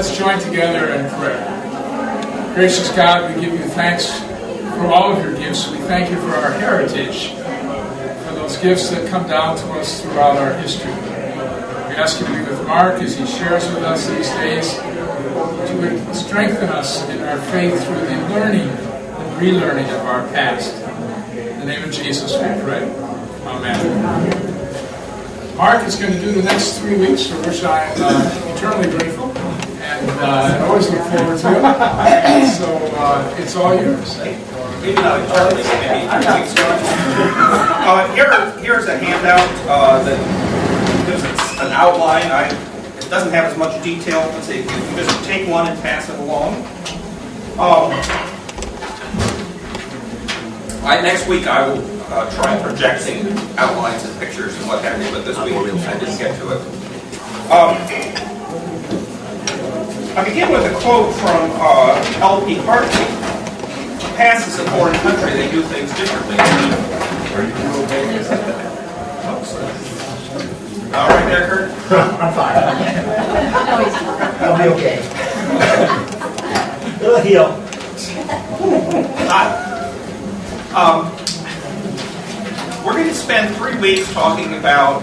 Let's join together in prayer. Gracious God, we give you thanks for all of your gifts. We thank you for our heritage, for those gifts that come down to us throughout our history. We ask you to be with Mark as he shares with us these days, to strengthen us in our faith through the learning and relearning of our past. In the name of Jesus we pray. Amen. Mark is going to do the next 3 weeks, for which I am eternally grateful and always look forward to it. And so it's all yours. Maybe not eternally, but maybe 3 weeks. Here's a handout that gives us an outline. It doesn't have as much detail. Let's see, you can just take one and pass it along. Next week I will try projecting outlines and pictures and what have you, but this week I didn't get to it. I begin with a quote from L.P. Hartley. Past is a foreign country, they do things differently. Are you okay? All right there, Kurt? I'm fine. I'll be okay. It'll heal. We're going to spend 3 weeks talking about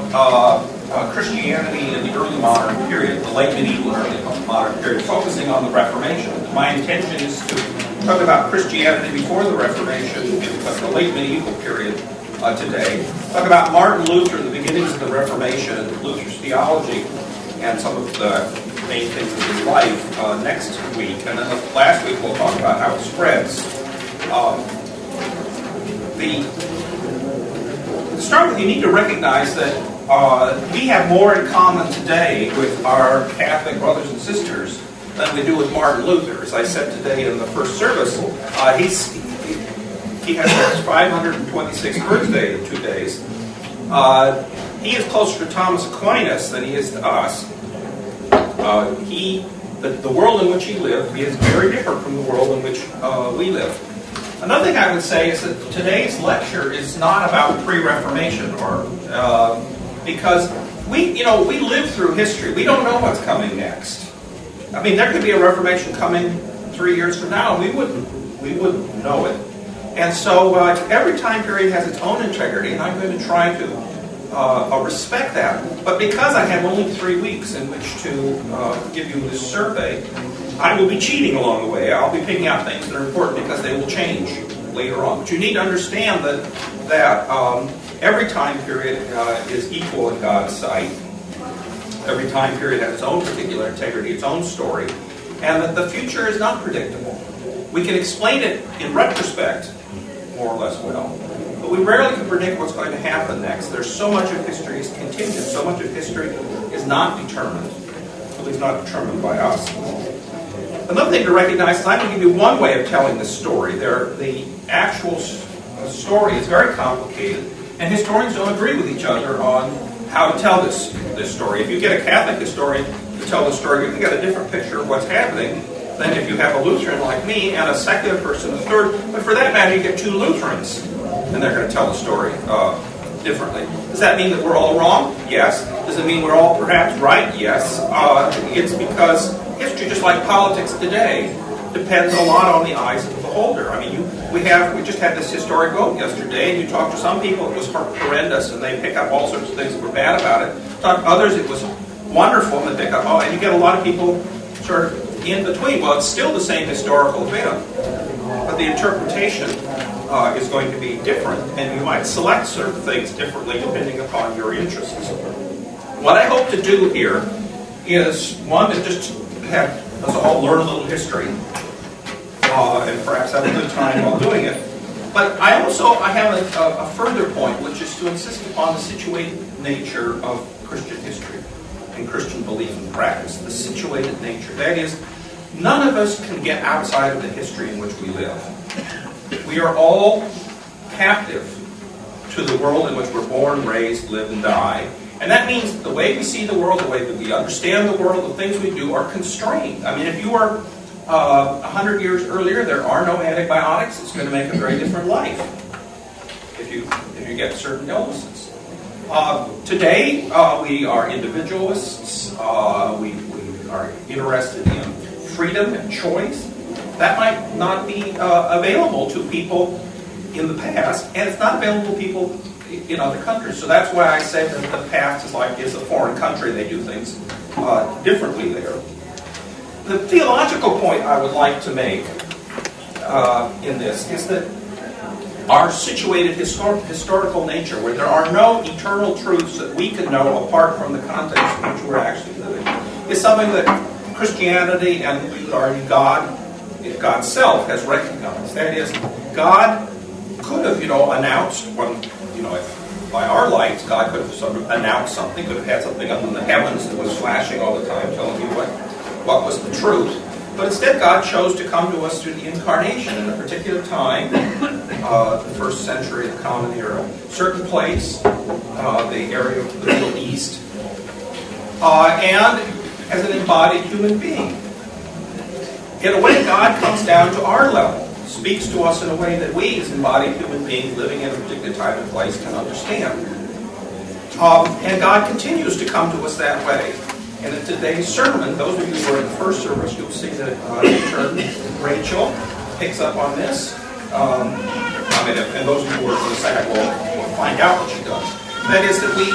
Christianity in the early modern period, the late medieval and early modern period, focusing on the Reformation. My intention is to talk about Christianity before the Reformation, in the late medieval period today. Talk about Martin Luther, the beginnings of the Reformation, Luther's theology, and some of the main things of his life next week. And then last week we'll talk about how it spreads. To start with, you need to recognize that we have more in common today with our Catholic brothers and sisters than we do with Martin Luther. As I said today in the first service, he has his 526th birthday in 2 days. He is closer to Thomas Aquinas than he is to us. The world in which he lived is very different from the world in which we live. Another thing I would say is that today's lecture is not about pre-Reformation, because we live through history. We don't know what's coming next. I mean, there could be a Reformation coming 3 years from now, and we wouldn't know it. And so every time period has its own integrity, and I'm going to try to respect that. But because I have only 3 weeks in which to give you this survey, I will be cheating along the way. I'll be picking out things that are important because they will change later on. But you need to understand that every time period is equal in God's sight. Every time period has its own particular integrity, its own story, and that the future is not predictable. We can explain it in retrospect, more or less well, but we rarely can predict what's going to happen next. There's so much of history is contingent, so much of history is not determined, at least not determined by us. Another thing to recognize is I'm going to give you one way of telling this story. The actual story is very complicated, and historians don't agree with each other on how to tell this story. If you get a Catholic historian to tell the story, you're going to get a different picture of what's happening than if you have a Lutheran like me and a secular person, a third. But for that matter, you get 2 Lutherans, and they're going to tell the story differently. Does that mean that we're all wrong? Yes. Does it mean we're all perhaps right? Yes. It's because history, just like politics today, depends a lot on the eyes of the beholder. I mean, we just had this historic vote yesterday, and you talk to some people, it was horrendous, and they pick up all sorts of things that were bad about it. Talk to others, it was wonderful, and they pick up and you get a lot of people sort of in between. Well, it's still the same historical event, but the interpretation is going to be different, and you might select certain things differently depending upon your interests. What I hope to do here is, one, to just have us all learn a little history, and perhaps have a good time while doing it. But I have a further point, which is to insist upon the situated nature of Christian history and Christian belief and practice. The situated nature. That is, none of us can get outside of the history in which we live. We are all captive to the world in which we're born, raised, live, and die. And that means that the way we see the world, the way that we understand the world, the things we do are constrained. I mean, if you are 100 years earlier, there are no antibiotics. It's going to make a very different life if you get certain illnesses. Today, we are individualists. We are interested in freedom and choice. That might not be available to people in the past, and it's not available to people in other countries. So that's why I say that the past is a foreign country. They do things differently there. The theological point I would like to make in this is that our situated historical nature, where there are no eternal truths that we can know apart from the context in which we're actually living, is something that Christianity, and we would argue God's self, has recognized. That is, God could have, announced when, if by our lights, God could have sort of announced something, could have had something up in the heavens that was flashing all the time, telling you what was the truth. But instead, God chose to come to us through the incarnation in a particular time, the first century of the Common Era, certain place, the area of the Middle East, and as an embodied human being. In a way, God comes down to our level, speaks to us in a way that we, as embodied human beings living in a particular time and place, can understand. And God continues to come to us that way. And in today's sermon, those of you who are in the first service, you'll see that intern Rachel picks up on this. And those of you who are in the second will find out what she does. That is that we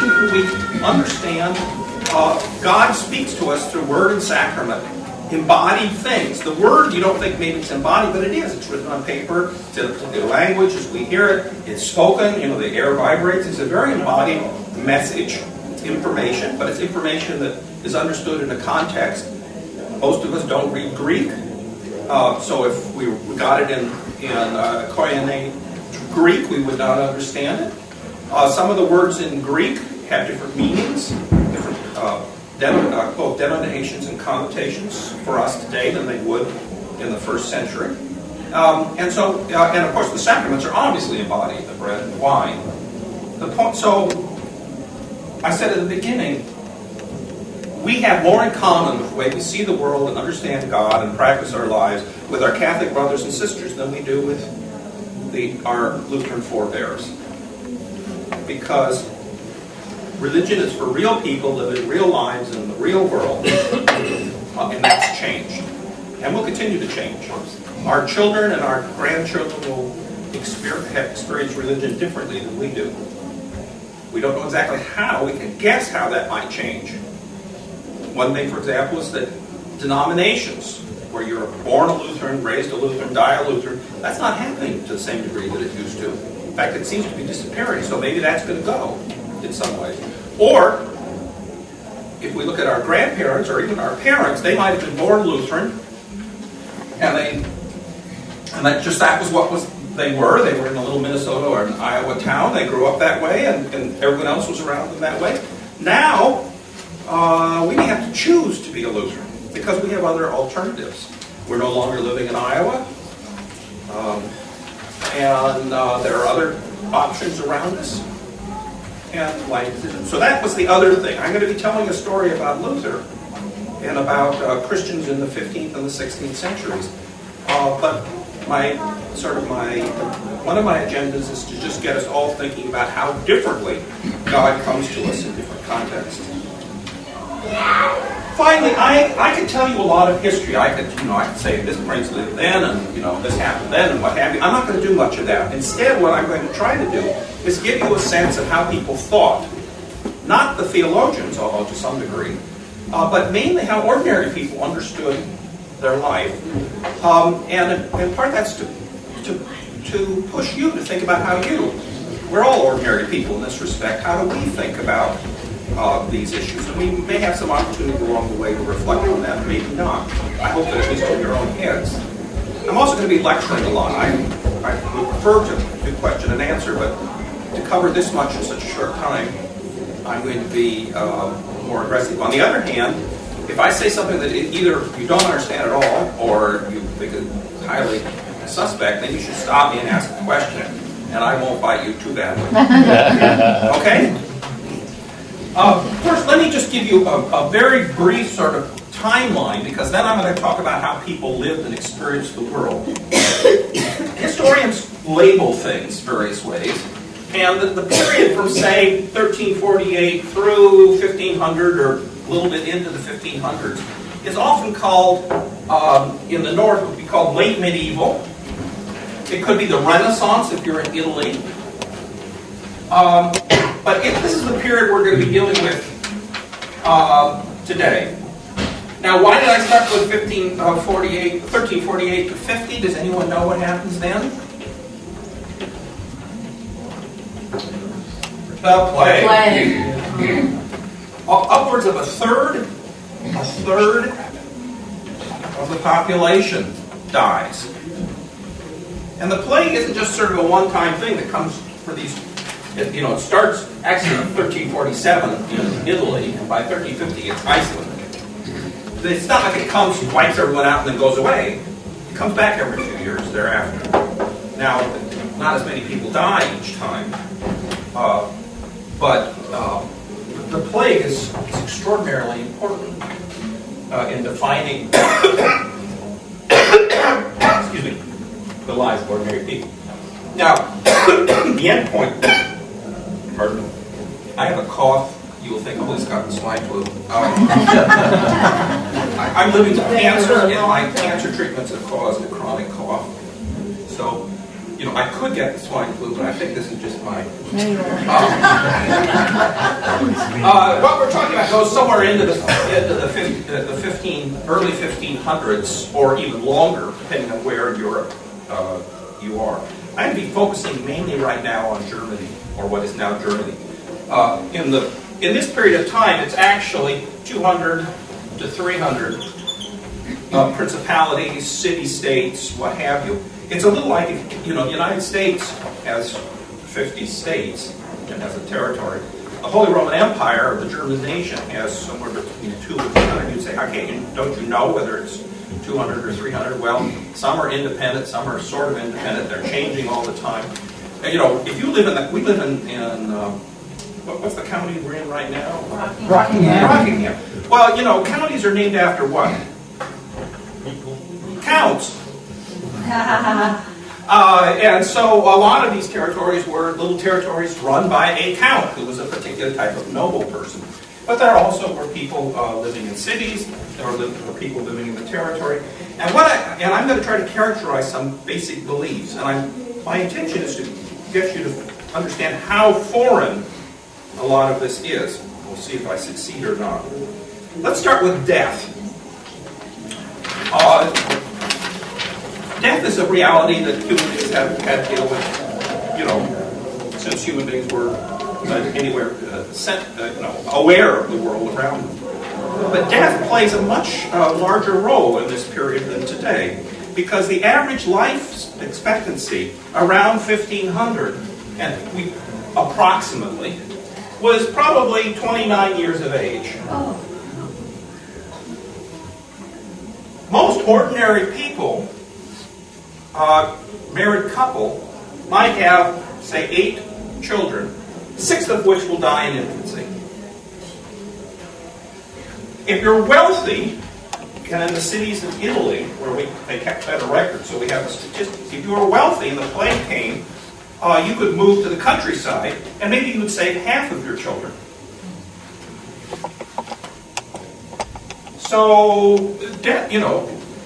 understand God speaks to us through word and sacrament, embodied things. The word, you don't think maybe it's embodied, but it is. It's written on paper. It's in the language as we hear it. It's spoken. The air vibrates. It's a very embodied message. It's information, but it's information that is understood in a context. Most of us don't read Greek, so if we got it in Koine Greek, we would not understand it. Some of the words in Greek have different meanings, different both denotations and connotations for us today than they would in the first century. And of course, the sacraments are obviously embodied, the bread and the wine. So, I said at the beginning, we have more in common with the way we see the world and understand God and practice our lives with our Catholic brothers and sisters than we do with our Lutheran forebears. Because religion is for real people living real lives in the real world, and that's changed. And will continue to change. Our children and our grandchildren will experience religion differently than we do. We don't know exactly how. We can guess how that might change. One thing, for example, is that denominations, where you're born a Lutheran, raised a Lutheran, die a Lutheran, that's not happening to the same degree that it used to. In fact, it seems to be disappearing, so maybe that's going to go in some way. Or, if we look at our grandparents or even our parents, they might have been born Lutheran, and that was what they were. They were in a little Minnesota or an Iowa town. They grew up that way, and everyone else was around them that way. Now, we may have to choose to be a Lutheran because we have other alternatives. We're no longer living in Iowa, and there are other options around us. And so that was the other thing. I'm going to be telling a story about Luther and about Christians in the 15th and the 16th centuries. But one of my agendas is to just get us all thinking about how differently God comes to us in different contexts. Finally, I could tell you a lot of history. I could say this prince lived then, and this happened then, and what have you. I'm not going to do much of that. Instead, what I'm going to try to do is give you a sense of how people thought. Not the theologians, although to some degree, but mainly how ordinary people understood their life. And in part that's to push you to think about how we're all ordinary people in this respect. How do we think about these issues? And we may have some opportunity along the way to reflect on that, maybe not. I hope that at least in your own heads. I'm also going to be lecturing a lot. I would prefer to do question and answer, but to cover this much in such a short time, I'm going to be more aggressive. On the other hand, if I say something that either you don't understand at all or you think is highly suspect, then you should stop me and ask a question, and I won't bite you too badly. Okay? First, let me just give you a very brief sort of timeline, because then I'm going to talk about how people lived and experienced the world. Historians label things various ways, and the period from, say, 1348 through 1500 or a little bit into the 1500s is often called, in the north, would be called late medieval. It could be the Renaissance if you're in Italy. But this is the period we're going to be dealing with today. Now, why did I start with 1348 to 50? Does anyone know what happens then? The plague. Upwards of a third of the population dies. And the plague isn't just sort of a one-time thing that comes for these. It starts actually in 1347 in Italy, and by 1350 it's Iceland. It's not like it comes, wipes everyone out, and then goes away. It comes back every few years thereafter. Now, not as many people die each time, but the plague is extraordinarily important in defining excuse me, the lives of ordinary people. Now, the end point, pardon me, I have a cough. You will think, oh, he's got swine flu. I'm living with cancer, and my cancer treatments have caused a chronic cough. So, I could get the swine flu, but I think this is just mine. What we're talking about goes somewhere into the early 1500s, or even longer, depending on where in Europe you are. I'm going to be focusing mainly right now on Germany, or what is now Germany. In this period of time, it's actually 200 to 300 principalities, city-states, what have you. It's a little like, the United States has 50 states and has a territory. The Holy Roman Empire, or the German nation, has somewhere between 2 and 300. You'd say, okay, don't you know whether it's 200 or 300? Well, some are independent, some are sort of independent. They're changing all the time. If you live we live in what's the county we're in right now? Rockingham. Well, counties are named after what? Counts. And so a lot of these territories were little territories run by a count, who was a particular type of noble person. But there also were people living in cities. There were people living in the territory. And I'm going to try to characterize some basic beliefs. And my intention is to get you to understand how foreign a lot of this is. We'll see if I succeed or not. Let's start with death. Death is a reality that human beings have had to deal with, since human beings were anywhere aware of the world around them. But death plays a much larger role in this period than today, because the average life expectancy around 1500, and approximately, was probably 29 years of age. Most ordinary people, married couple, might have, say, 8 children, 6 of which will die in infancy. If you're wealthy, and in the cities of Italy, where they kept better records, so we have the statistics, if you were wealthy and the plague came, you could move to the countryside, and maybe you would save half of your children. So,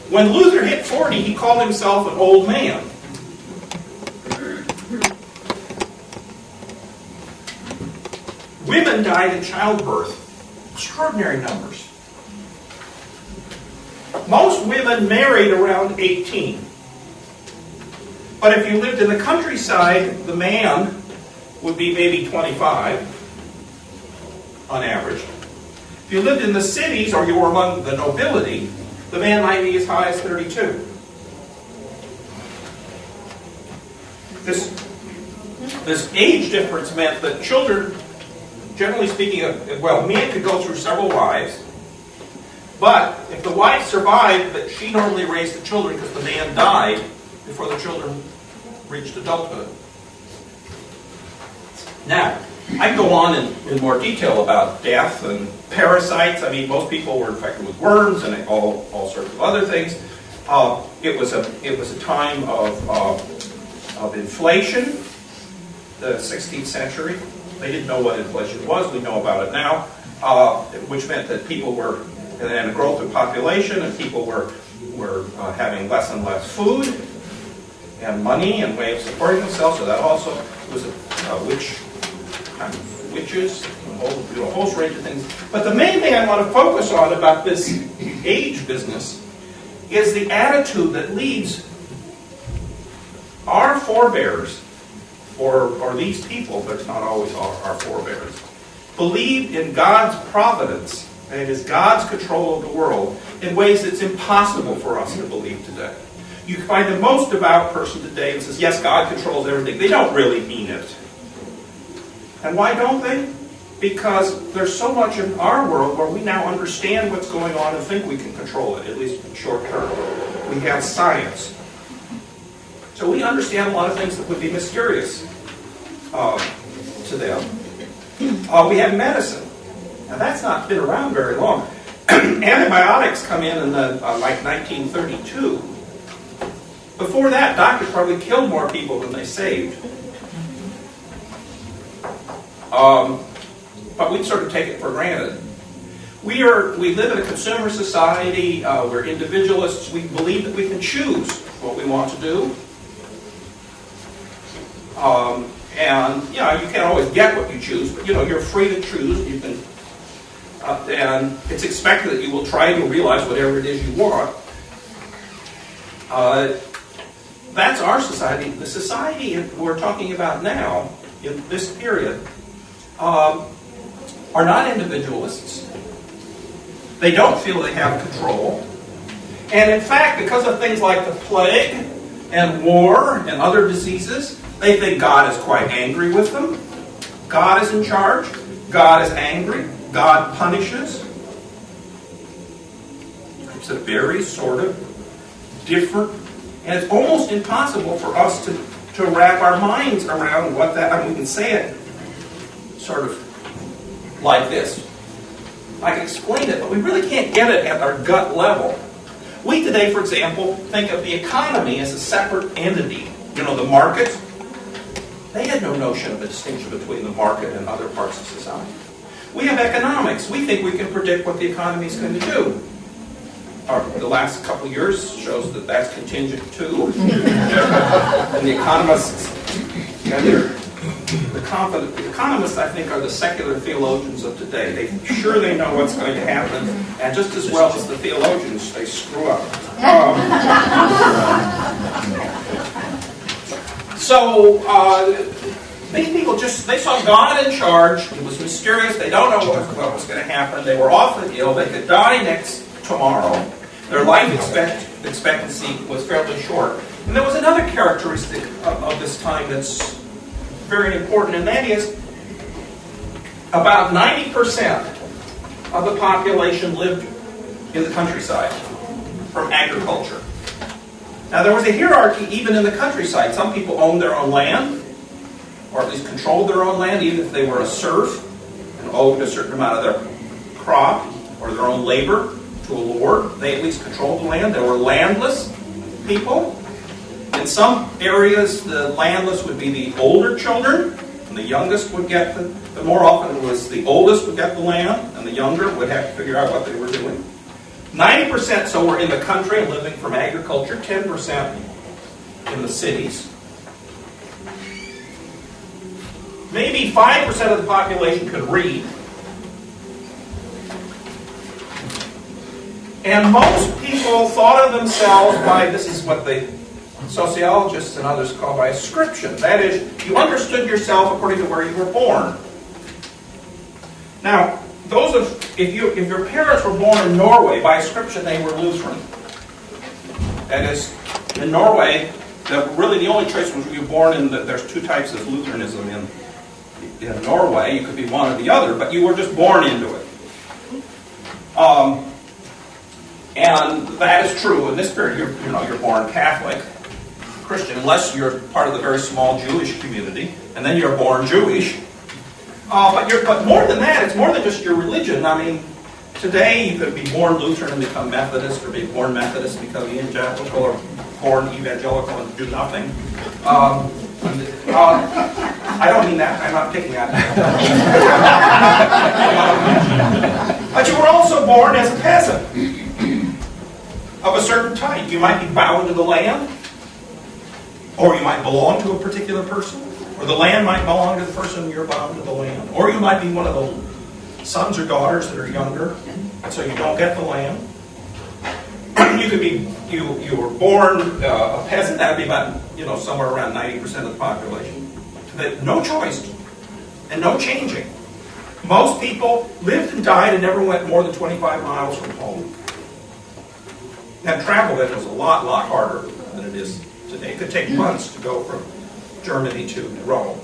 when Luther hit 40, he called himself an old man. Women died in childbirth, extraordinary numbers. Most women married around 18. But if you lived in the countryside, the man would be maybe 25 on average. If you lived in the cities, or you were among the nobility, the man might be as high as 32. This age difference meant that children, generally speaking, men could go through several wives, but if the wife survived, that she normally raised the children because the man died before the children reached adulthood. Now, I can go on in more detail about death and parasites. I mean, most people were infected with worms and all sorts of other things. It was a time of inflation, the 16th century. They didn't know what inflation was. We know about it now, which meant that people were and a growth of population, and people were having less and less food and money and way of supporting themselves. So that also was witches, a whole range of things. But the main thing I want to focus on about this age business is the attitude that leads our forebears, or these people, but it's not always our forebears, believed in God's providence and His God's control of the world in ways that's impossible for us to believe today. You find the most devout person today who says, yes, God controls everything. They don't really mean it. And why don't they? Because there's so much in our world where we now understand what's going on and think we can control it, at least short term. We have science. So we understand a lot of things that would be mysterious to them. We have medicine. Now that's not been around very long. Antibiotics come in like 1932. Before that, doctors probably killed more people than they saved. But we sort of take it for granted. We live in a consumer society. We're individualists. We believe that we can choose what we want to do. And you can't always get what you choose, but you're free to choose. You can, and it's expected that you will try to realize whatever it is you want. That's our society. The society we're talking about now, in this period, are not individualists. They don't feel they have control. And in fact, because of things like the plague and war and other diseases, they think God is quite angry with them. God is in charge. God is angry. God punishes. It's a very sort of different, and it's almost impossible for us to wrap our minds around what that, I mean, we can say it sort of like this. I can explain it, but we really can't get it at our gut level. We today, for example, think of the economy as a separate entity. The market. They had no notion of the distinction between the market and other parts of society. We have economics. We think we can predict what the economy is going to do. The last couple of years shows that that's contingent too. And the economists, the economists, I think, are the secular theologians of today. They know what's going to happen, and just as well as the theologians, they screw up. These people they saw God in charge. It was mysterious. They don't know what was going to happen. They were often ill. They could die tomorrow. Their life expectancy was fairly short. And there was another characteristic of this time that's very important, and that is about 90% of the population lived in the countryside from agriculture. Now, there was a hierarchy even in the countryside. Some people owned their own land, or at least controlled their own land, even if they were a serf and owed a certain amount of their crop or their own labor to a lord. They at least controlled the land. There were landless people. In some areas, the landless would be the older children, and the youngest would get more often it was the oldest would get the land, and the younger would have to figure out what they were doing. 90% so were in the country and living from agriculture, 10% in the cities. Maybe 5% of the population could read. And most people thought of themselves by, this is what the sociologists and others call by ascription. That is, you understood yourself according to where you were born. Now, if your parents were born in Norway, by ascription they were Lutheran. That is, in Norway, really the only choice was you were born in. There's two types of Lutheranism in Norway. You could be one or the other, but you were just born into it. And that is true in this period. You're born Catholic, Christian, unless you're part of the very small Jewish community, and then you're born Jewish. But more than that, it's more than just your religion. I mean, today you could be born Lutheran and become Methodist, or be born Methodist and become evangelical, or born evangelical and do nothing. I don't mean that. I'm not picking that. But you were also born born as a peasant of a certain type. You might be bound to the land, or you might belong to a particular person, or the land might belong to the person and you're bound to the land. Or you might be one of the sons or daughters that are younger, and so you don't get the land. You could be, you were born a peasant, that would be about, somewhere around 90% of the population. No choice and no changing. Most people lived and died and never went more than 25 miles from home. And travel then was a lot harder than it is today. It could take months to go from Germany to Rome.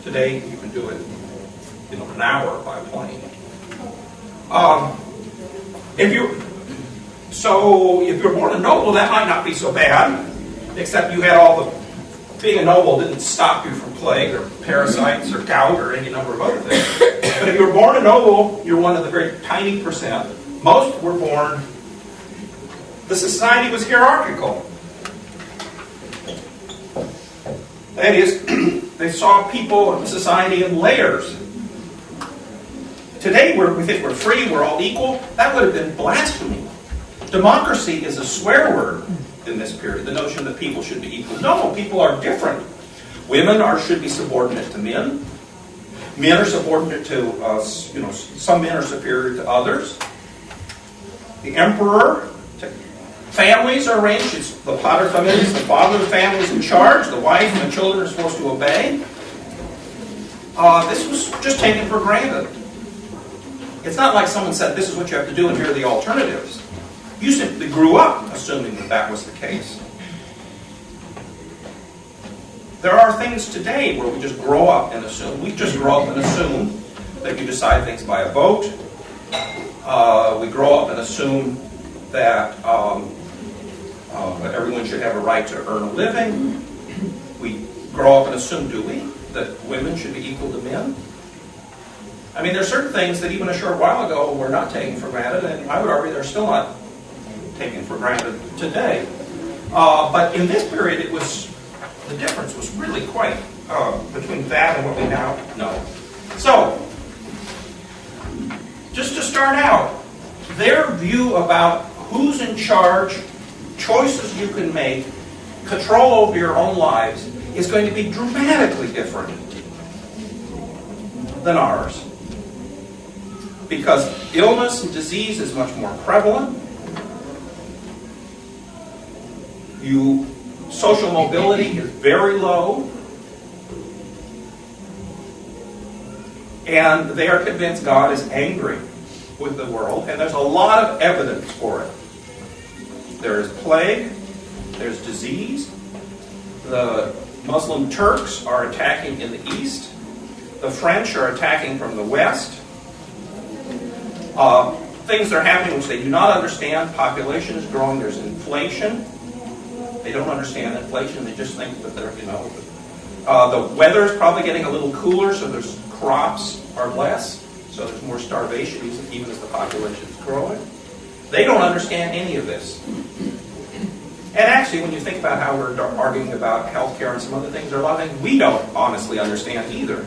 Today you can do it in an hour by plane. If you're born a noble, that might not be so bad, except you had all the... Being a noble didn't stop you from plague or parasites or gout or any number of other things. But if you were born a noble, you're one of the very tiny percent. Most were born... The society was hierarchical. That is, they saw people in society in layers. Today, we think we're free, we're all equal. That would have been blasphemy. Democracy is a swear word in this period, the notion that people should be equal. No, people are different. Women should be subordinate to men. Men are subordinate to, some men are superior to others. The emperor, families are arranged. It's the pater familias, the father of the family is in charge. The wife and the children are supposed to obey. This was just taken for granted. It's not like someone said, this is what you have to do and here are the alternatives. You simply grew up assuming that that was the case. There are things today where we just grow up and assume. We just grow up and assume that you decide things by a vote. We grow up and assume that everyone should have a right to earn a living. We grow up and assume, do we, that women should be equal to men? I mean, there are certain things that even a short while ago were not taken for granted, and I would argue they're still not taken for granted today. But in this period, the difference was really quite between that and what we now know. So, just to start out, their view about who's in charge, choices you can make, control over your own lives, is going to be dramatically different than ours. Because illness and disease is much more prevalent. Social mobility is very low. And they are convinced God is angry with the world. And there's a lot of evidence for it. There is plague. There's disease. The Muslim Turks are attacking in the east. The French are attacking from the west. Things are happening which they do not understand. Population is growing. There's inflation. They don't understand inflation. They just think that they're, the weather is probably getting a little cooler, so there's crops are less. So there's more starvation, even as the population is growing. They don't understand any of this. And actually, when you think about how we're arguing about healthcare and some other things, there are a lot of things we don't honestly understand either.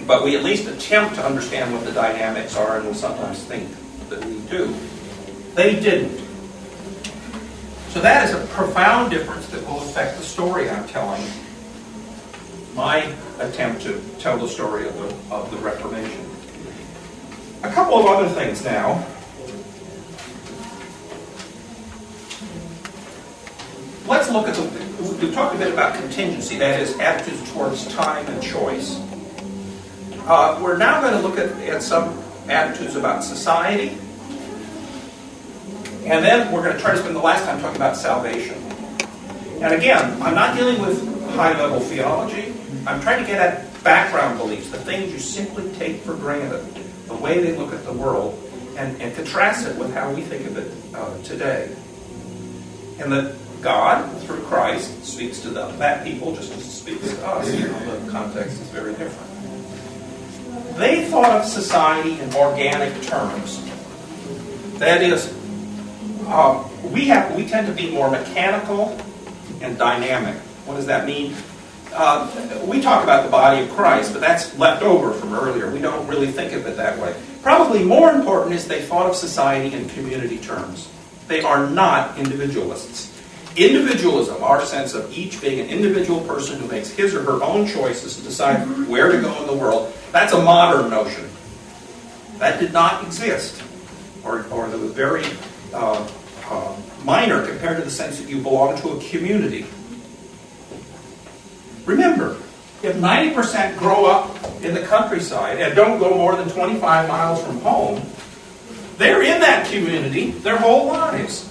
But we at least attempt to understand what the dynamics are, and we'll sometimes think that we do. They didn't. So that is a profound difference that will affect the story I'm telling. My attempt to tell the story of the Reformation. A couple of other things now. Let's look at we talked a bit about contingency, that is, attitudes towards time and choice. We're now going to look at some attitudes about society. And then we're going to try to spend the last time talking about salvation. And again, I'm not dealing with high-level theology. I'm trying to get at background beliefs, the things you simply take for granted, the way they look at the world, and contrast it with how we think of it today. And that God, through Christ, speaks to that people just as He speaks to us. The context is very different. They thought of society in organic terms. That is, we tend to be more mechanical and dynamic. What does that mean? We talk about the body of Christ, but that's left over from earlier. We don't really think of it that way. Probably probably more important is they thought of society in community terms. They are not individualists. Individualism, our sense of each being an individual person who makes his or her own choices to decide where to go in the world, that's a modern notion. That did not exist, or that was very minor compared to the sense that you belong to a community. Remember, if 90% grow up in the countryside and don't go more than 25 miles from home, they're in that community their whole lives.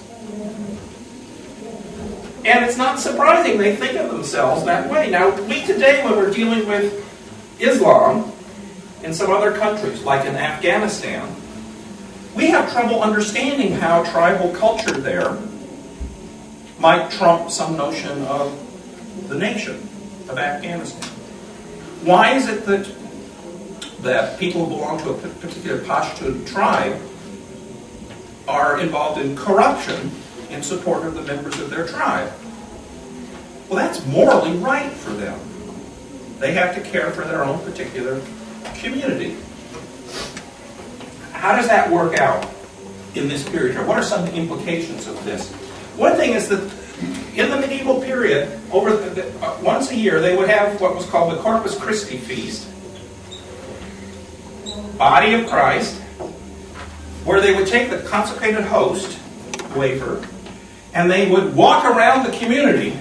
And it's not surprising they think of themselves that way. Now, we today, when we're dealing with Islam in some other countries, like in Afghanistan, we have trouble understanding how tribal culture there might trump some notion of the nation of Afghanistan. Why is it that people who belong to a particular Pashtun tribe are involved in corruption in support of the members of their tribe? Well, that's morally right for them. They have to care for their own particular community. How does that work out in this period here? What are some implications of this? One thing is that in the medieval period, once a year, they would have what was called the Corpus Christi feast, body of Christ, where they would take the consecrated host, wafer, and they would walk around the community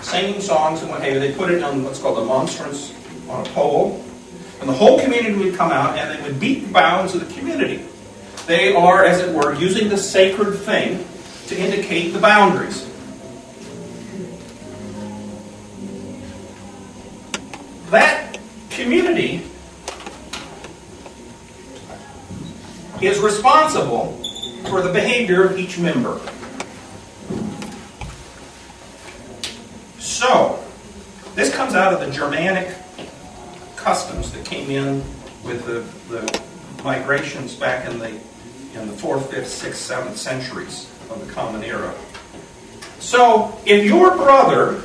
singing songs and what have you. They put it on what's called a monstrance on a pole, and the whole community would come out and they would beat the bounds of the community. They are, as it were, using the sacred thing to indicate the boundaries. That community is responsible for the behavior of each member. So, this comes out of the Germanic customs that came in with the migrations back in the 4th, 5th, 6th, 7th centuries of the Common Era. So, if your brother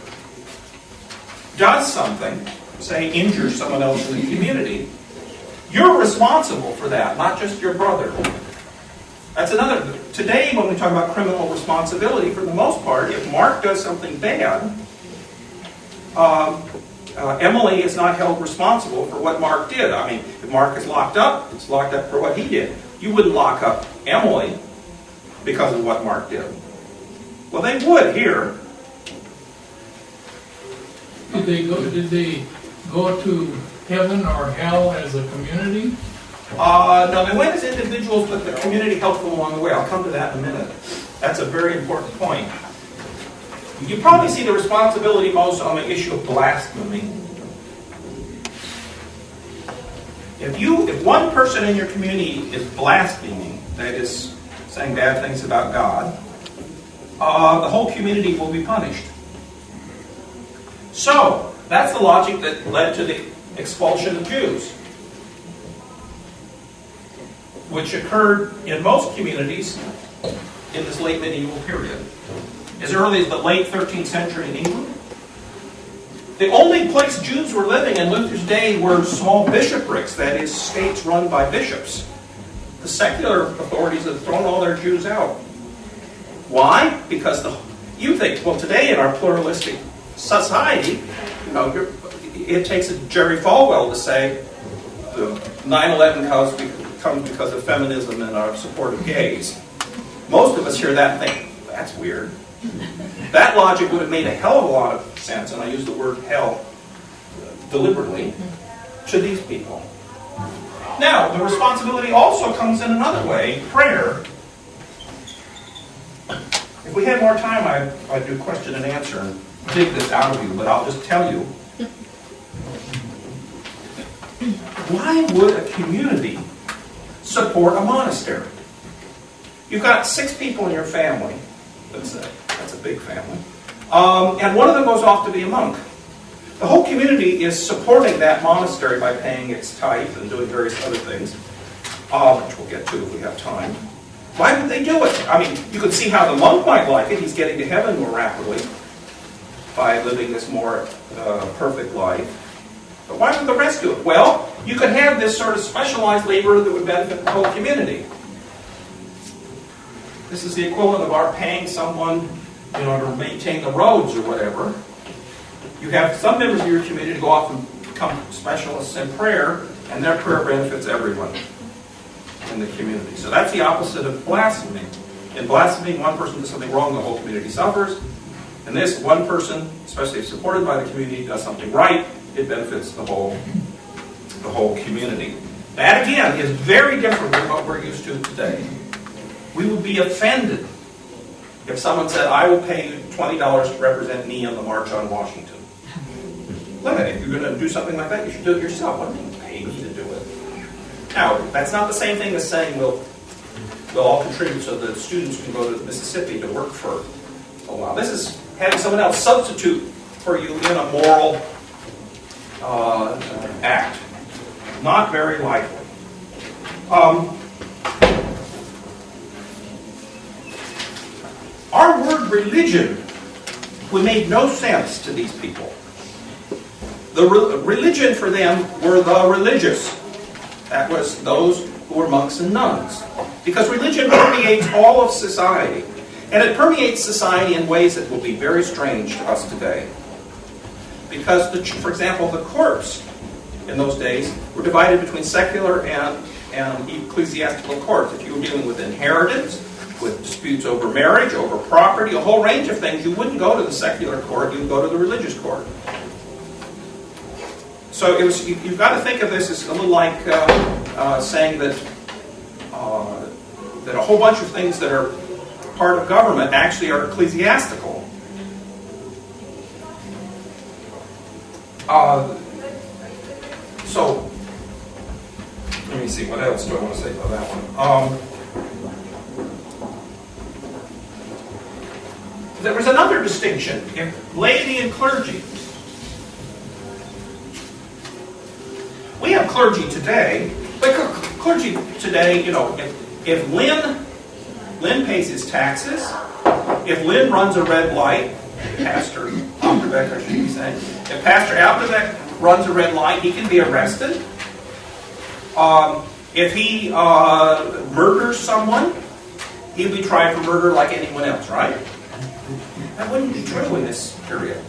does something, say injures someone else in the community, you're responsible for that, not just your brother. That's another. Today, when we talk about criminal responsibility, for the most part, if Mark does something bad, Emily is not held responsible for what Mark did. I mean, if Mark is locked up, it's locked up for what he did. You wouldn't lock up Emily because of what Mark did. Well, they would here. Did they go to heaven or hell as a community? No, they went as individuals, but the community helped them along the way. I'll come to that in a minute. That's a very important point. You probably see the responsibility most on the issue of blasphemy. If one person in your community is blaspheming, that is, saying bad things about God, the whole community will be punished. So, that's the logic that led to the expulsion of Jews, which occurred in most communities in this late medieval period. As early as the late 13th century in England. The only place Jews were living in Luther's day were small bishoprics, that is, states run by bishops. The secular authorities have thrown all their Jews out. Why? Because you think, well, today in our pluralistic society, it takes a Jerry Falwell to say the 9/11 comes because of feminism and our support of gays. Most of us hear that and think, that's weird. That logic would have made a hell of a lot of sense, and I use the word hell deliberately, to these people. Now, the responsibility also comes in another way, prayer. If we had more time, I'd do question and answer and dig this out of you, but I'll just tell you. Why would a community support a monastery? You've got 6 people in your family. That's a big family. And one of them goes off to be a monk. The whole community is supporting that monastery by paying its tithe and doing various other things, which we'll get to if we have time. Why would they do it? I mean, you could see how the monk might like it. He's getting to heaven more rapidly by living this more perfect life. But why would the rest do it? Well, you could have this sort of specialized labor that would benefit the whole community. This is the equivalent of our paying someone, to maintain the roads or whatever. You have some members of your community go off and become specialists in prayer, and their prayer benefits everyone in the community. So that's the opposite of blasphemy. In blasphemy, one person does something wrong, the whole community suffers. In this, one person, especially if supported by the community, does something right, it benefits the whole community. That, again, is very different than what we're used to today. We would be offended if someone said, I will pay you $20 to represent me on the March on Washington. Look at it. If you're going to do something like that, you should do it yourself. Why don't you pay me to do it? Now, that's not the same thing as saying we'll all contribute so that students can go to Mississippi to work for a while. This is having someone else substitute for you in a moral act. Not very likely. Our word religion would make no sense to these people. The religion for them were the religious. That was those who were monks and nuns. Because religion permeates all of society. And it permeates society in ways that will be very strange to us today. Because, for example, the courts in those days were divided between secular and ecclesiastical courts. If you were dealing with inheritance, with disputes over marriage, over property, a whole range of things, you wouldn't go to the secular court, you would go to the religious court. So you've got to think of this as a little like saying that a whole bunch of things that are part of government actually are ecclesiastical. So, let me see, what else do I want to say about that one? There was another distinction in laity and clergy. We have clergy today, but clergy today, if Lynn pays his taxes, if Lynn runs a red light, Pastor Alderbeck, I should be saying, if Pastor Alderbeck runs a red light, he can be arrested. If he murders someone, he'll be tried for murder like anyone else, right? That wouldn't be true in this period.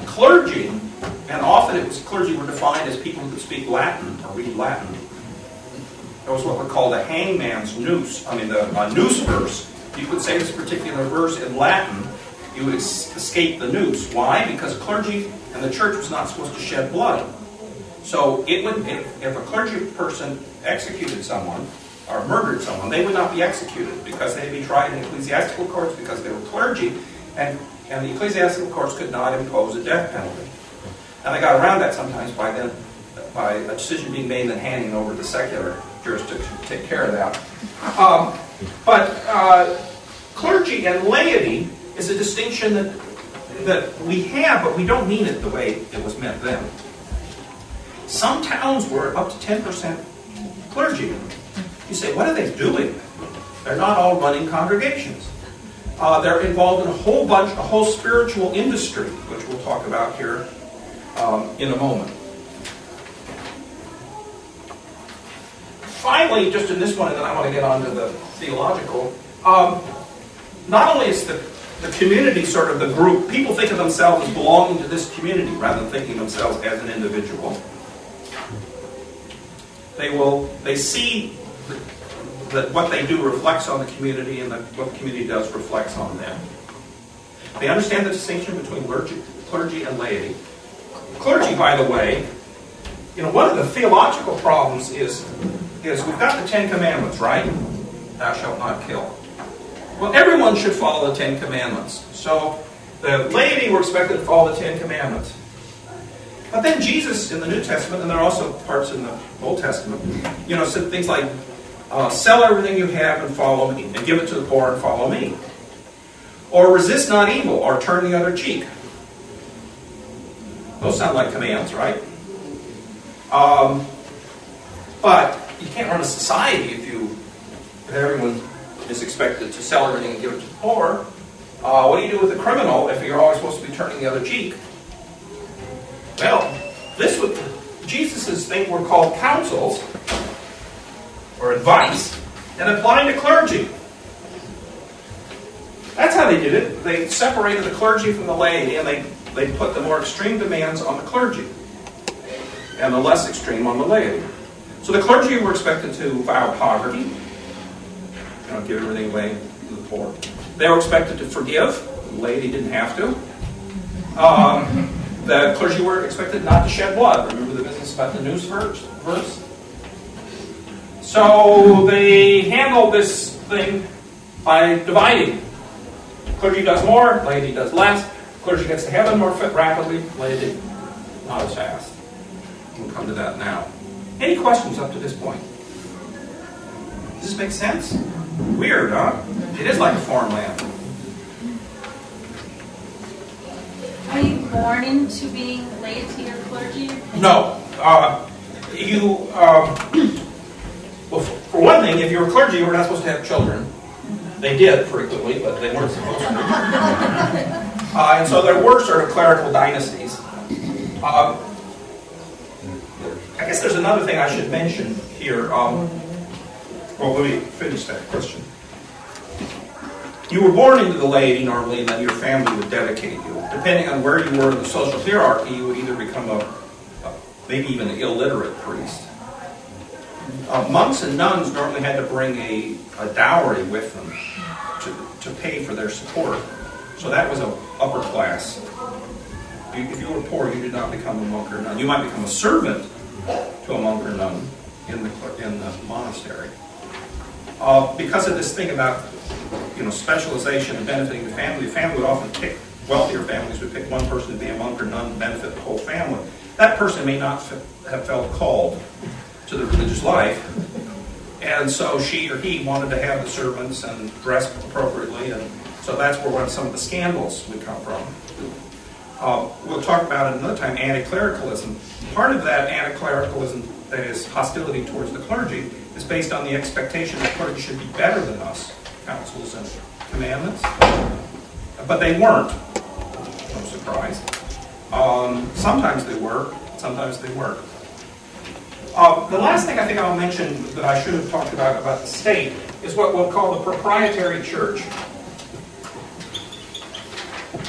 Clergy, and often clergy were defined as people who could speak Latin or read Latin. That was what were called a hangman's noose. A noose verse. You could say this particular verse in Latin, you would escape the noose. Why? Because clergy and the church was not supposed to shed blood. So if a clergy person executed someone or murdered someone, they would not be executed because they'd be tried in ecclesiastical courts because they were clergy, and the ecclesiastical courts could not impose a death penalty. And they got around that sometimes by a decision being made and handing over the secular jurisdiction to take care of that. But clergy and laity is a distinction that we have, but we don't mean it the way it was meant then. Some towns were up to 10% clergy. You say, what are they doing? They're not all running congregations. They're involved in a whole spiritual industry, which we'll talk about here in a moment. Finally, just in this one, and then I want to get on to the theological, not only is the community sort of the group, people think of themselves as belonging to this community rather than thinking of themselves as an individual. They see that what they do reflects on the community, and that what the community does reflects on them. They understand the distinction between clergy and laity. Clergy, by the way, one of the theological problems is we've got the Ten Commandments, right? Thou shalt not kill. Well, everyone should follow the Ten Commandments. So the laity were expected to follow the Ten Commandments. But then Jesus in the New Testament, and there are also parts in the Old Testament, said things like, sell everything you have and follow me, and give it to the poor and follow me. Or resist not evil, or turn the other cheek. Those sound like commands, right? But you can't run a society if everyone is expected to sell everything and give it to the poor. What do you do with a criminal if you're always supposed to be turning the other cheek? Well, this Jesus' thing were called counsels, or advice, and applying to clergy. That's how they did it. They separated the clergy from the laity, and they put the more extreme demands on the clergy, and the less extreme on the laity. So the clergy were expected to vow poverty, give everything away to the poor. They were expected to forgive. The laity didn't have to. The clergy were expected not to shed blood. Remember the business about the noose verse? So they handled this thing by dividing. Clergy does more, laity does less. Clergy gets to heaven more rapidly, laity not as fast. We'll come to that now. Any questions up to this point? Does this make sense? Weird, huh? It is like a foreign land. Are you born into being laity or clergy? No. Well, for one thing, if you were clergy, you were not supposed to have children. They did frequently, but they weren't supposed to. And so there were sort of clerical dynasties. I guess there's another thing I should mention here. Well, let me finish that question. You were born into the laity normally, and then your family would dedicate you. Depending on where you were in the social hierarchy, you would either become maybe even an illiterate priest. Monks and nuns normally had to bring a dowry with them to pay for their support. So that was an upper class. If you were poor, you did not become a monk or nun. You might become a servant to a monk or nun in the monastery. Because of this thing about specialization and benefiting the family would often pick, wealthier families would pick one person to be a monk or nun to benefit the whole family. That person may not have felt called to the religious life, and so she or he wanted to have the servants and dress appropriately, and so that's where some of the scandals would come from. We'll talk about it another time, anti-clericalism. Part of that anti-clericalism, that is hostility towards the clergy, is based on the expectation that clergy should be better than us, councils and commandments. But they weren't, no surprise. Sometimes they were, sometimes they weren't. The last thing I think I'll mention that I should have talked about the state is what we'll call the proprietary church,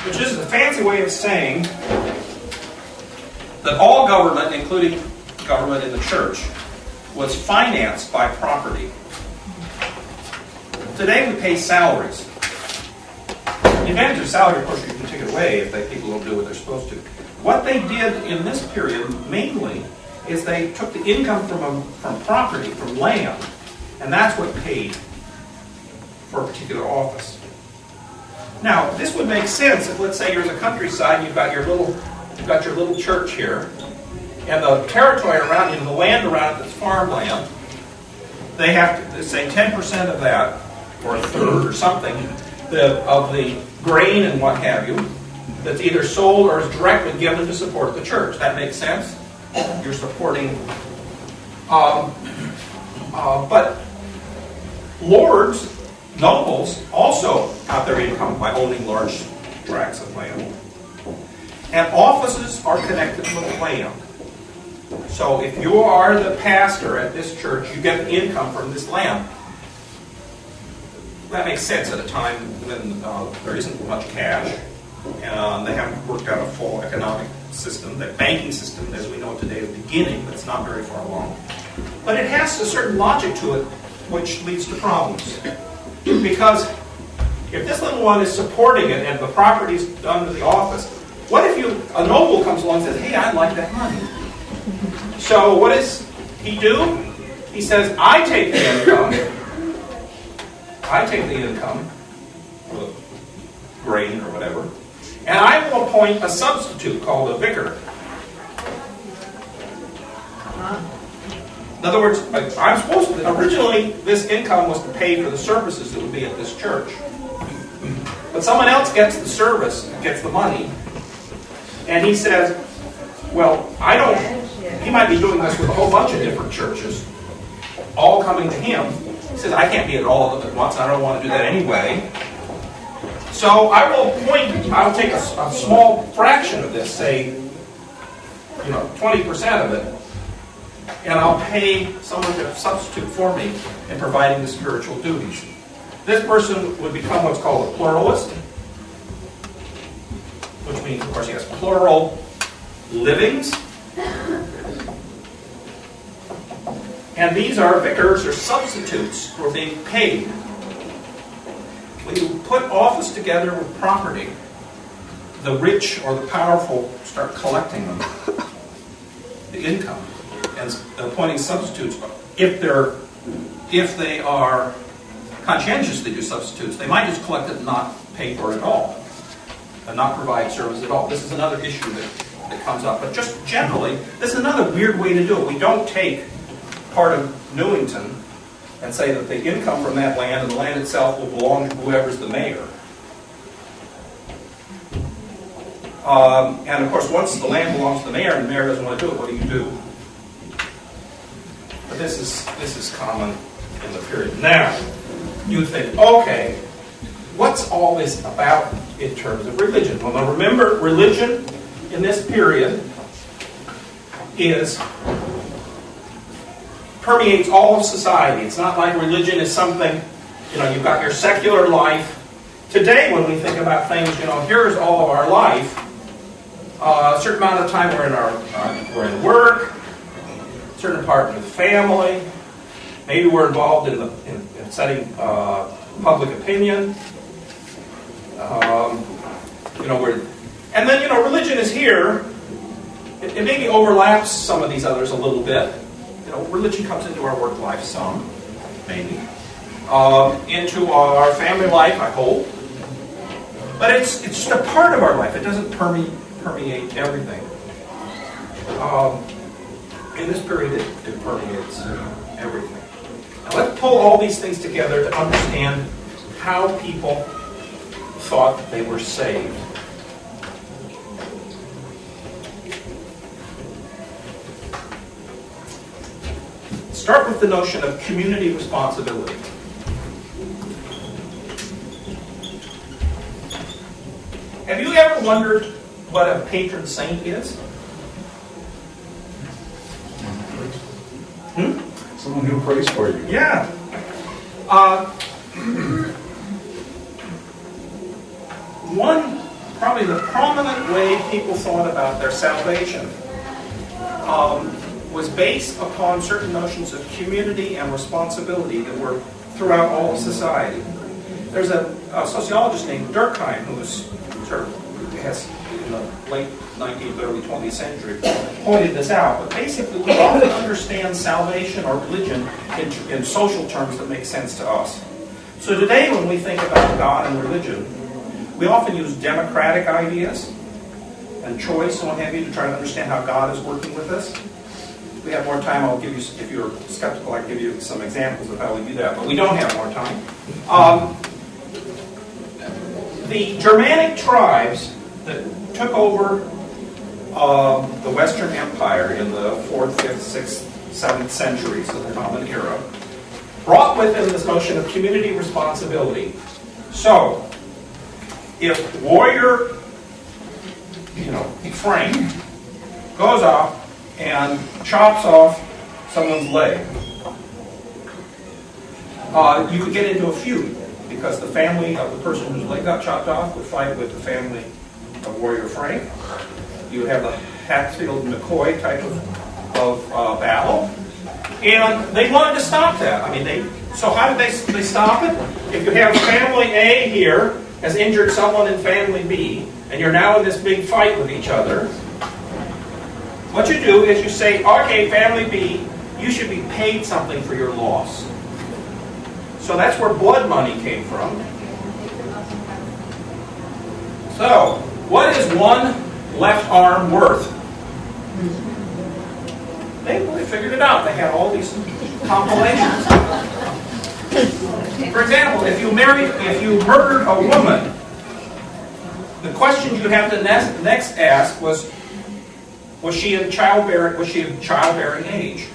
which is a fancy way of saying that all government, including government in the church, was financed by property. Today we pay salaries. The advantage of salary, of course, you can take it away if people don't do what they're supposed to. What they did in this period, mainly, is they took the income from property, from land, and that's what paid for a particular office. Now, this would make sense if, let's say, you're in the countryside, you've got your little church here, and the territory around you, the land around it that's farmland, they have to say 10% of that, or a third or something, of the grain and what have you, that's either sold or is directly given to support the church. That makes sense? You're supporting. But lords, nobles, also got their income by owning large tracts of land. And offices are connected with land. So if you are the pastor at this church, you get income from this land. That makes sense at a time when there isn't much cash. They haven't worked out a full economic system. The banking system, as we know it today, is beginning, but it's not very far along. But it has a certain logic to it, which leads to problems. Because if this little one is supporting it and the property's done to the office, what if a noble comes along and says, hey, I'd like that money? So what does he do? He says, I take the income, or the grain or whatever, and I will appoint a substitute called a vicar. In other words, I'm supposed to, originally this income was to pay for the services that would be at this church. But someone else gets the service, gets the money, and he says, well, he might be doing this with a whole bunch of different churches, all coming to him. He says, I can't be at all of them at once, I don't want to do that anyway. So I'll take a small fraction of this, say, 20% of it, and I'll pay someone to substitute for me in providing the spiritual duties. This person would become what's called a pluralist, which means, of course, he has plural livings. And these are vicars or substitutes who are being paid. When you put office together with property, the rich or the powerful start collecting them, the income, and appointing substitutes. If they are conscientious to do substitutes, they might just collect it and not pay for it at all, and not provide service at all. This is another issue that comes up. But just generally, this is another weird way to do it. We don't take part of Newington and say that the income from that land and the land itself will belong to whoever's the mayor. And of course, once the land belongs to the mayor and the mayor doesn't want to do it, what do? But this is common in the period. Now, you think, okay, what's all this about in terms of religion? Well, now remember, religion in this period permeates all of society. It's not like religion is something, you've got your secular life. Today, when we think about things, here's all of our life. A certain amount of time we're in work, a certain part with family. Maybe we're involved in setting public opinion. And then religion is here. It maybe overlaps some of these others a little bit. Religion comes into our work life some, maybe. Into our family life, I hope. But it's just a part of our life. It doesn't permeate everything. In this period, it permeates everything. Now let's pull all these things together to understand how people thought they were saved. Start with the notion of community responsibility. Have you ever wondered what a patron saint is? Someone who prays for you. Yeah. One, probably the prominent way people thought about their salvation was based upon certain notions of community and responsibility that were throughout all of society. There's a sociologist named Durkheim who was has in the late 19th, early 20th century pointed this out. But basically, we often understand salvation or religion in social terms that make sense to us. So today, when we think about God and religion, we often use democratic ideas and choice and what have you to try to understand how God is working with us. If we have more time, I'll give you, if you're skeptical, I can give you some examples of how we do that, but we don't have more time. The Germanic tribes that took over the Western Empire in the 4th, 5th, 6th, 7th centuries of the Common Era brought with them this notion of community responsibility. So, if warrior, Frank goes off and chops off someone's leg, you could get into a feud because the family of the person whose leg got chopped off would fight with the family of warrior Frank. You would have the Hatfield-McCoy type of battle. And they wanted to stop that. So how did they stop it? If you have family A here has injured someone in family B, and you're now in this big fight with each other, what you do is you say, okay, family B, you should be paid something for your loss. So that's where blood money came from. So, what is one left arm worth? They figured it out. They had all these compilations. For example, if you murdered a woman, the question you have to next ask was she of childbearing age?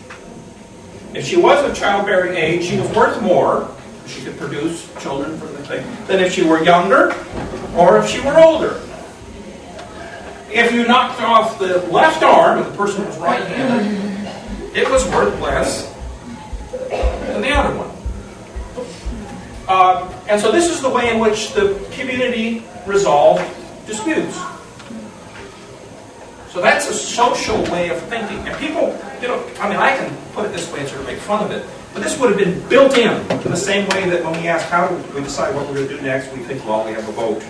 If she was of childbearing age, she was worth more. She could produce children from the thing than if she were younger or if she were older. If you knocked off the left arm and the person was right-handed, it was worth less than the other one. And so this is the way in which the community resolved disputes. So that's a social way of thinking. And people, I can put it this way and sort of make fun of it, but this would have been built in the same way that when we ask how do we decide what we're going to do next, we think, well, we have a vote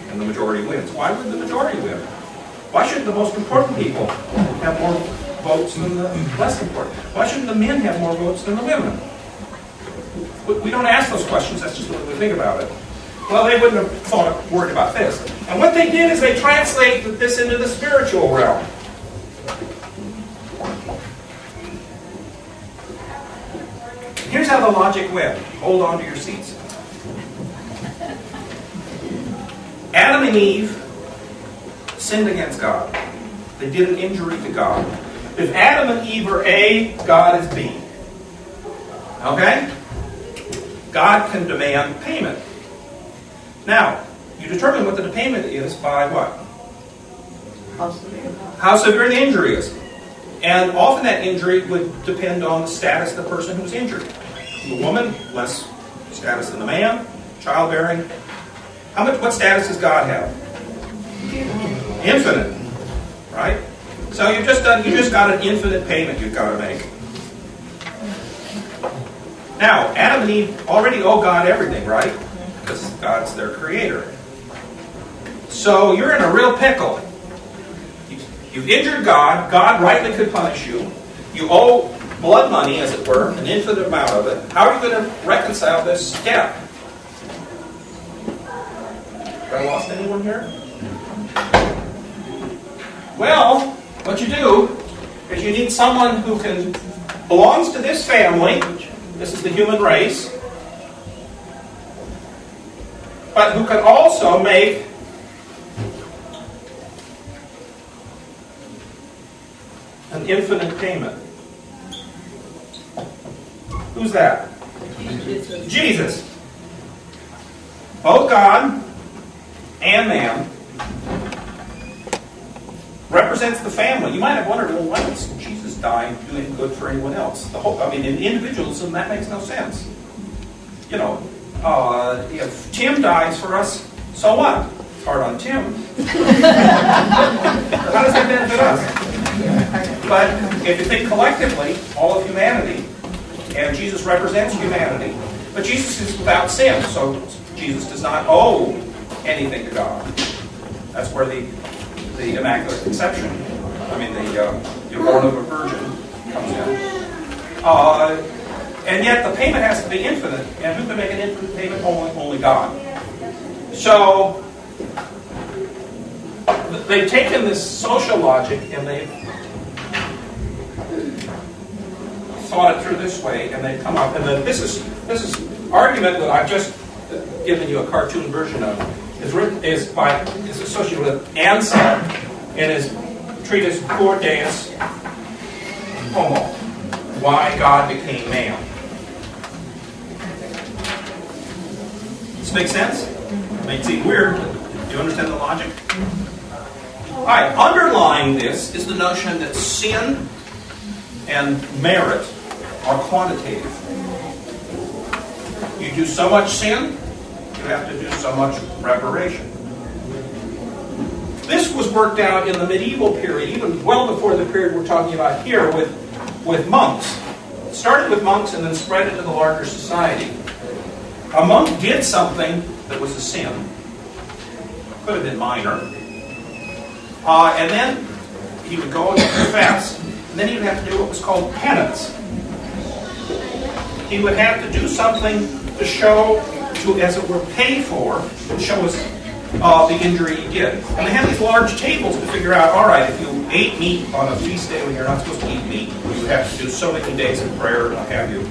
and the majority wins. Why would the majority win? Why shouldn't the most important people have more votes than the less important? Why shouldn't the men have more votes than the women? We don't ask those questions, that's just the way we think about it. Well, they wouldn't have worried about this. And what they did is they translated this into the spiritual realm. Here's how the logic went. Hold on to your seats. Adam and Eve sinned against God. They did an injury to God. If Adam and Eve are A, God is B. Okay? God can demand payment. Now, you determine what the payment is by what? How severe the injury is. And often that injury would depend on the status of the person who's injured. The woman, less status than the man. Childbearing. What status does God have? Infinite. Right? So you just got an infinite payment you've got to make. Now, Adam and Eve already owe God everything, right? Because God's their creator. So you're in a real pickle. You've injured God. God rightly could punish you. You owe blood money, as it were, an infinite amount of it. How are you going to reconcile this gap? Have I lost anyone here? Well, what you do is you need someone who belongs to this family. This is the human race. But who can also make an infinite payment. Who's that? Jesus. Both God and man represents the family. You might have wondered, well, why is Jesus dying doing good for anyone else? In individualism, that makes no sense. If Tim dies for us, so what? It's hard on Tim. How does that benefit us? But if you think collectively, all of humanity, and Jesus represents humanity, but Jesus is without sin, so Jesus does not owe anything to God. That's where the Immaculate Conception, you're born of a virgin, comes in. And yet the payment has to be infinite. And who can make an infinite payment? Only God. So they've taken this social logic and they've thought it through this way, and they've come up. And this is argument that I've just given you a cartoon version of is associated with Anselm in his treatise Cur Deus Homo, Why God Became Man. This makes sense? It may seem weird, but do you understand the logic? Alright, underlying this is the notion that sin and merit are quantitative. You do so much sin, you have to do so much reparation. This was worked out in the medieval period, even well before the period we're talking about here, with monks. It started with monks and then spread into the larger society. A monk did something that was a sin. Could have been minor. And then he would go and confess, and then he would have to do what was called penance. He would have to do something to show, as it were, pay for, and show us the injury he did. And they had these large tables to figure out, all right, if you ate meat on a feast day when you're not supposed to eat meat, you would have to do so many days of prayer and what have you.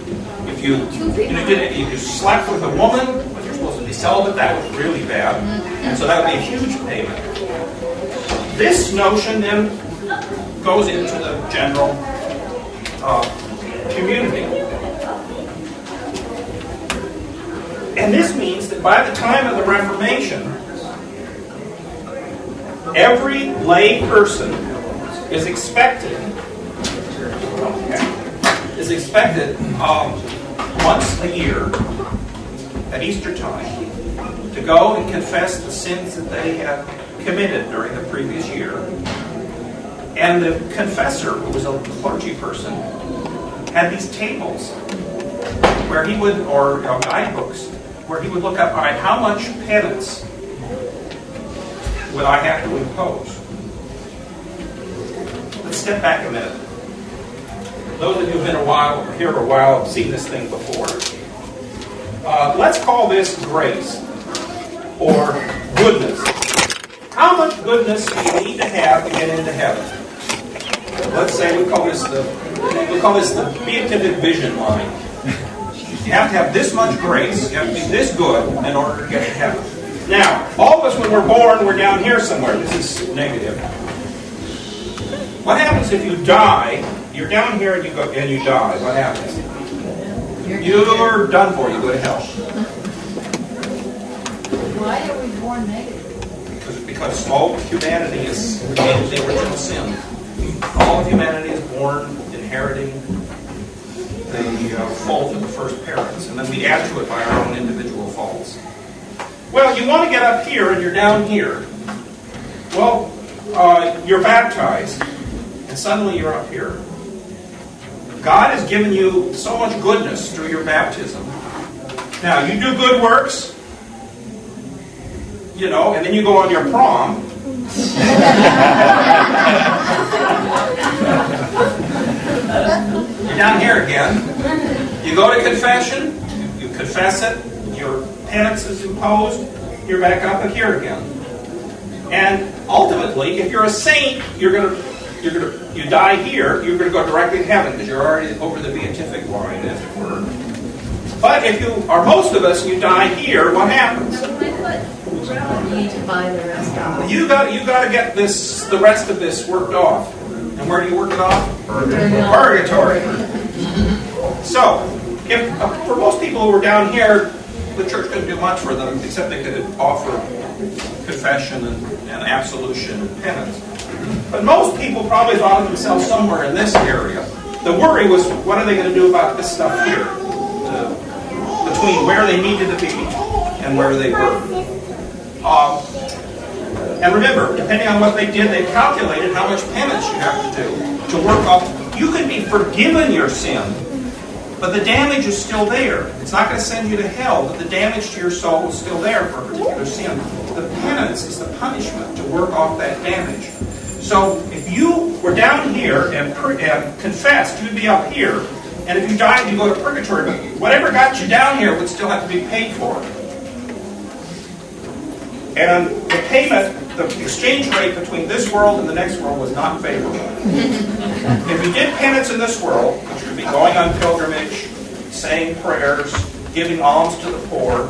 If you slept with a woman, but you're supposed to be celibate, that was really bad. And so that would be a huge payment. This notion then goes into the general community. And this means that by the time of the Reformation, every lay person is expected. Okay. expected once a year at Easter time to go and confess the sins that they had committed during the previous year. And the confessor, who was a clergy person, had these tables where he would, or guidebooks, where he would look up, all right, how much penance would I have to impose? Let's step back a minute. Those of you who've been here a while have seen this thing before. Let's call this grace or goodness. How much goodness do you need to have to get into heaven? Let's say we call this the beatific vision line. You have to have this much grace. You have to be this good in order to get to heaven. Now, all of us, when we're born, we're down here somewhere. This is negative. What happens if you die? You're down here and you die. What happens? You're done for. You go to hell. Why are we born negative? Because all of humanity is the original sin. All of humanity is born inheriting the fault of the first parents, and then we add to it by our own individual faults. Well, you want to get up here, and you're down here. Well, you're baptized, and suddenly you're up here. God has given you so much goodness through your baptism. Now, you do good works, and then you go on your prom. You're down here again. You go to confession, you confess it, your penance is imposed, you're back up here again. And ultimately, if you're a saint, you die here, you're going to go directly to heaven because you're already over the beatific line, as it were. But if you are most of us, and you die here, what happens? You need to buy the rest off. You got to get the rest of this worked off. And where do you work it off? Purgatory. So, if for most people who are down here, the church couldn't do much for them except they could offer confession and absolution and penance. But most people probably thought of themselves somewhere in this area. The worry was, what are they going to do about this stuff here? Between where they needed to be and where they were. And remember, depending on what they did, they calculated how much penance you have to do to work off. You can be forgiven your sin, but the damage is still there. It's not going to send you to hell, but the damage to your soul is still there for a particular sin. The penance is the punishment to work off that damage. So if you were down here and confessed, you'd be up here. And if you died, you go to purgatory. But whatever got you down here would still have to be paid for. And the payment, the exchange rate between this world and the next world was not favorable. If you did penance in this world, which would be going on pilgrimage, saying prayers, giving alms to the poor,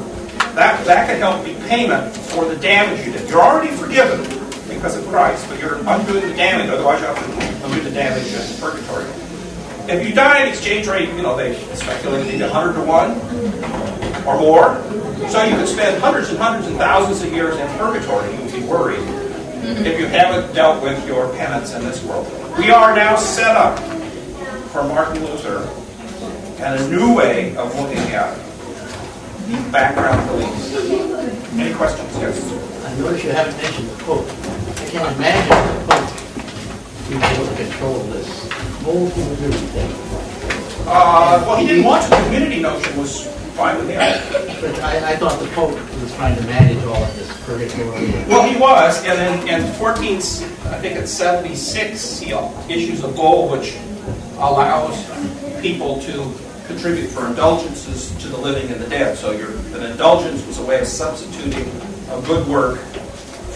that could help be payment for the damage you did. You're already forgiven because of Christ, but you're undoing the damage, otherwise you have to undo the damage in purgatory. If you die, the exchange rate, they speculate maybe 100 to 1 or more. So you could spend hundreds and thousands of years in purgatory. You would be worried if you haven't dealt with your penance in this world. We are now set up for Martin Luther and a new way of looking at background beliefs. Any questions? Yes? I notice you haven't mentioned the Pope. I can't imagine the Pope being able to control this whole community thing. Well, he didn't want to. The community notion was fine with him. But I thought the Pope was trying to manage all of this purgatory. Well, he was, and then in 1476, he issues a bull which allows people to contribute for indulgences to the living and the dead. So an indulgence was a way of substituting a good work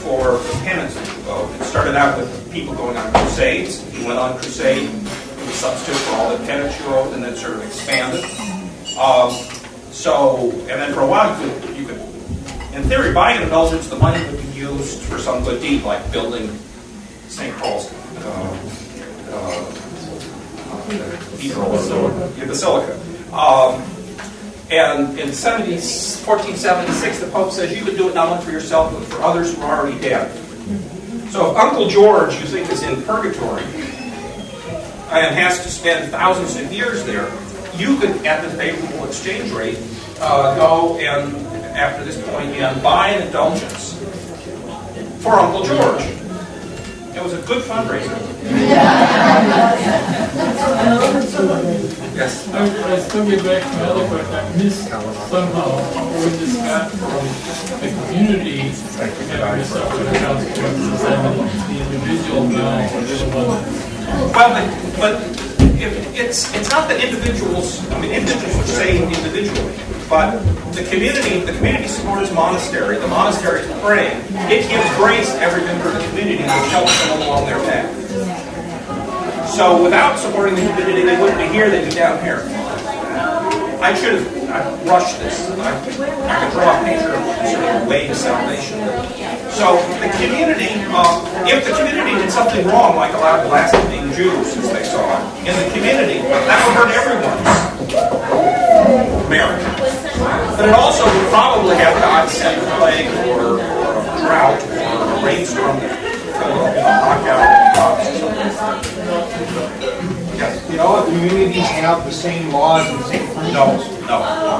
for the penance that you owed. It started out with people going on crusades. If you went on crusade, it was a substitute for all the penance you owed, and then sort of expanded. And then for a while, you could, in theory, buy an indulgence, the money would be used for some good deed, like building St. Paul's cathedral or basilica. And in 1476, the Pope says you could do it not only for yourself, but for others who are already dead. So if Uncle George, you think, is in purgatory, and has to spend thousands of years there, you could, at the favorable exchange rate, go and, after this point, and buy an indulgence for Uncle George. It was a good fundraiser. Yes. I still get back to my other question. I missed somehow when this got from the community having separate consequences and the individual now is the one. Well, but it's not that individuals. I mean, individuals would say individually, but the community supports monastery. The monastery is praying. It gives grace to every member of the community and helps them along their path. So without supporting the community, they wouldn't be here, they'd be down here. I should have rushed this. I could draw a picture of sort of the way to salvation. So the community, if the community did something wrong, like allowed blaspheming Jews, as they saw it, in the community, that would hurt everyone's marriage. But it also would probably have God send a plague or a drought or a rainstorm that knock out crops or something. Yes. You know, communities have the same laws and the same principles. No.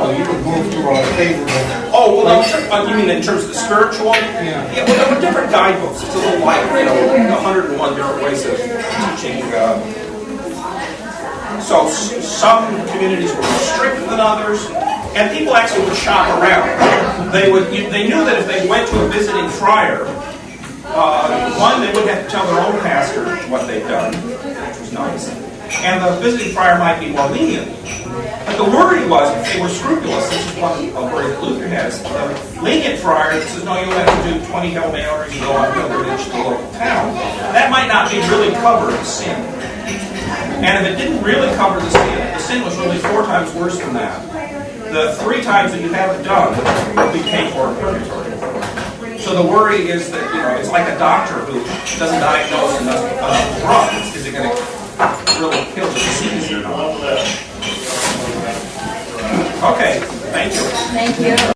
So you can move to a favorable. Oh, well, you mean in terms of the spiritual? Yeah. Well, there were different guidebooks. It's a little like, 101 different ways of teaching. So some communities were more strict than others, and people actually would shop around. They knew that if they went to a visiting friar, one, they wouldn't have to tell their own pastor what they'd done, which was nice. And the visiting friar might be more lenient. But the worry was, if they were scrupulous, this is one worry that Luther has, the lenient friar that says, no, you only have to do 20 Hail Marys and go on pilgrimage to the local town, that might not be really cover the sin. And if it didn't really cover the sin was really 4 times worse than that. The 3 times that you have it done will be paid for in purgatory. So the worry is that, it's like a doctor who doesn't diagnose enough drugs. Is it going to really kill the disease or not? Okay, thank you. Thank you.